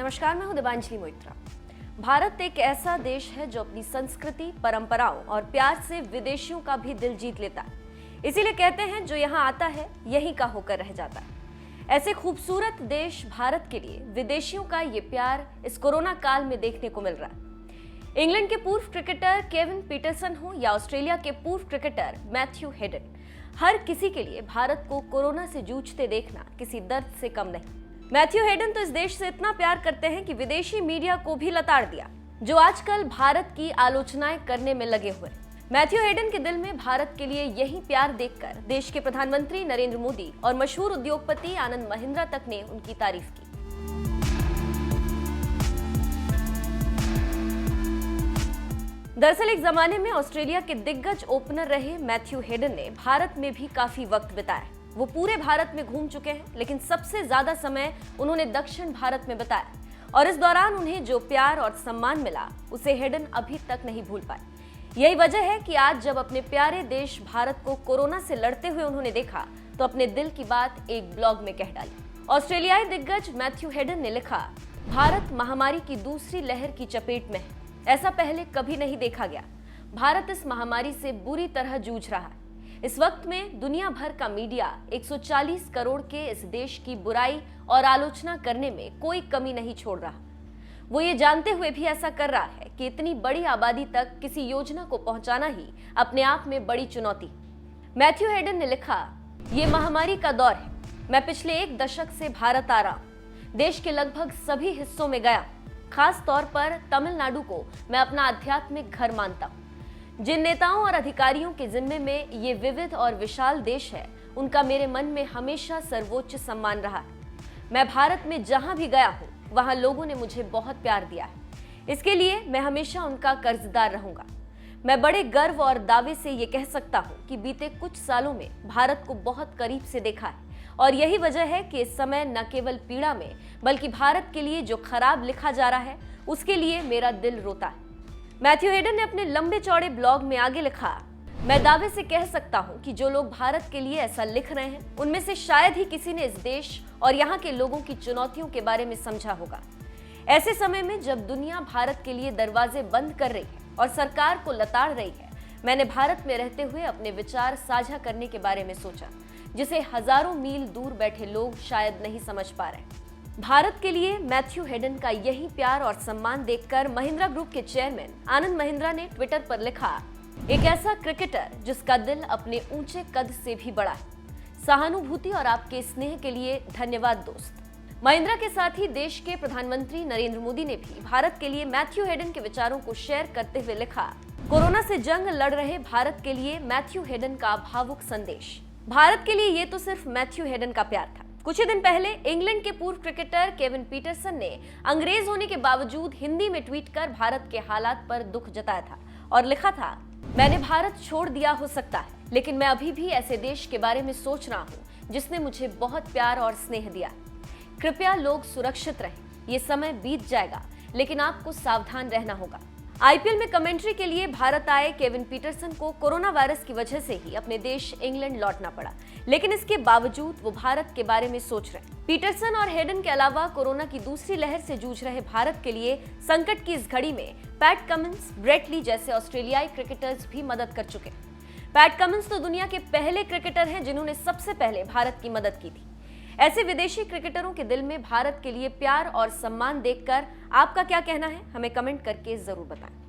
नमस्कार, मैं हूं दिबांजलि मोइत्रा। भारत एक ऐसा देश है जो अपनी संस्कृति, परंपराओं और प्यार से विदेशियों का भी दिल जीत लेता है। इसीलिए कहते हैं जो यहाँ आता है यहीं का होकर रह जाता है। ऐसे खूबसूरत देश भारत के लिए विदेशियों का ये प्यार इस कोरोना काल में देखने को मिल रहा है। इंग्लैंड के पूर्व क्रिकेटर केविन पीटरसन हो या ऑस्ट्रेलिया के पूर्व क्रिकेटर मैथ्यू हेडन, हर किसी के लिए भारत को कोरोना से जूझते देखना किसी दर्द से कम नहीं। मैथ्यू हेडन तो इस देश से इतना प्यार करते हैं कि विदेशी मीडिया को भी लताड़ दिया, जो आजकल भारत की आलोचनाएं करने में लगे हुए। मैथ्यू हेडन के दिल में भारत के लिए यही प्यार देखकर देश के प्रधानमंत्री नरेंद्र मोदी और मशहूर उद्योगपति आनंद महिंद्रा तक ने उनकी तारीफ की। दरअसल एक जमाने में ऑस्ट्रेलिया के दिग्गज ओपनर रहे मैथ्यू हेडन ने भारत में भी काफी वक्त बिताया। वो पूरे भारत में घूम चुके हैं, लेकिन सबसे ज्यादा समय उन्होंने दक्षिण भारत में बिताया और इस दौरान उन्हें जो प्यार और सम्मान मिला उसे हेडन अभी तक नहीं भूल पाए। यही वजह है कि आज जब अपने प्यारे देश भारत को कोरोना से लड़ते हुए उन्होंने देखा तो अपने दिल की बात एक ब्लॉग में कह डाली। ऑस्ट्रेलियाई दिग्गज मैथ्यू हेडन ने लिखा, भारत महामारी की दूसरी लहर की चपेट में है। ऐसा पहले कभी नहीं देखा गया। भारत इस महामारी से बुरी तरह जूझ रहा है। इस वक्त में दुनिया भर का मीडिया 140 करोड़ के इस देश की बुराई और आलोचना करने में कोई कमी नहीं छोड़ रहा। वो ये जानते हुए भी ऐसा कर रहा है कि इतनी बड़ी आबादी तक किसी योजना को पहुंचाना ही अपने आप में बड़ी चुनौती। मैथ्यू हेडन ने लिखा, ये महामारी का दौर है। मैं पिछले 1 दशक से भारत आ रहा हूं। देश के लगभग सभी हिस्सों में गया। खास तौर पर तमिलनाडु को मैं अपना आध्यात्मिक घर मानता हूं। जिन नेताओं और अधिकारियों के जिम्मे में ये विविध और विशाल देश है, उनका मेरे मन में हमेशा सर्वोच्च सम्मान रहा है। मैं भारत में जहां भी गया हूं, वहां लोगों ने मुझे बहुत प्यार दिया है। इसके लिए मैं हमेशा उनका कर्जदार रहूंगा। मैं बड़े गर्व और दावे से ये कह सकता हूं कि बीते कुछ सालों में भारत को बहुत करीब से देखा है और यही वजह है कि इस समय न केवल पीड़ा में बल्कि भारत के लिए जो खराब लिखा जा रहा है उसके लिए मेरा दिल रोता है। मैथ्यू हेडन ने अपने लंबे चौड़े ब्लॉग में आगे लिखा, मैं दावे से कह सकता हूं कि जो लोग भारत के लिए ऐसा लिख रहे हैं उनमें से शायद ही किसी ने इस देश और यहाँ के लोगों की चुनौतियों के बारे में समझा होगा। ऐसे समय में जब दुनिया भारत के लिए दरवाजे बंद कर रही है और सरकार को लताड़ रही है, मैंने भारत में रहते हुए अपने विचार साझा करने के बारे में सोचा, जिसे हजारों मील दूर बैठे लोग शायद नहीं समझ पा रहे। भारत के लिए मैथ्यू हेडन का यही प्यार और सम्मान देखकर महिंद्रा ग्रुप के चेयरमैन आनंद महिंद्रा ने ट्विटर पर लिखा, एक ऐसा क्रिकेटर जिसका दिल अपने ऊंचे कद से भी बड़ा है। सहानुभूति और आपके स्नेह के लिए धन्यवाद दोस्त। महिंद्रा के साथ ही देश के प्रधानमंत्री नरेंद्र मोदी ने भी भारत के लिए मैथ्यू हेडन के विचारों को शेयर करते हुए लिखा, कोरोना से जंग लड़ रहे भारत के लिए मैथ्यू हेडन का भावुक संदेश। भारत के लिए ये तो सिर्फ मैथ्यू हेडन का प्यार था। कुछ ही दिन पहले इंग्लैंड के पूर्व क्रिकेटर केविन पीटरसन ने अंग्रेज होने के बावजूद हिंदी में ट्वीट कर भारत के हालात पर दुख जताया था और लिखा था, मैंने भारत छोड़ दिया हो सकता है, लेकिन मैं अभी भी ऐसे देश के बारे में सोच रहा हूँ जिसने मुझे बहुत प्यार और स्नेह दिया। कृपया लोग सुरक्षित रहें। ये समय बीत जाएगा, लेकिन आपको सावधान रहना होगा। आईपीएल में कमेंट्री के लिए भारत आए केविन पीटरसन को कोरोना वायरस की वजह से ही अपने देश इंग्लैंड लौटना पड़ा, लेकिन इसके बावजूद वो भारत के बारे में सोच रहे हैं। पीटरसन और हेडन के अलावा कोरोना की दूसरी लहर से जूझ रहे भारत के लिए संकट की इस घड़ी में पैट कमिंस, ब्रेट ली जैसे ऑस्ट्रेलियाई क्रिकेटर्स भी मदद कर चुके हैं। पैट कमिंस तो दुनिया के पहले क्रिकेटर हैं जिन्होंने सबसे पहले भारत की मदद की थी। ऐसे विदेशी क्रिकेटरों के दिल में भारत के लिए प्यार और सम्मान देखकर आपका क्या कहना है, हमें कमेंट करके जरूर बताएं।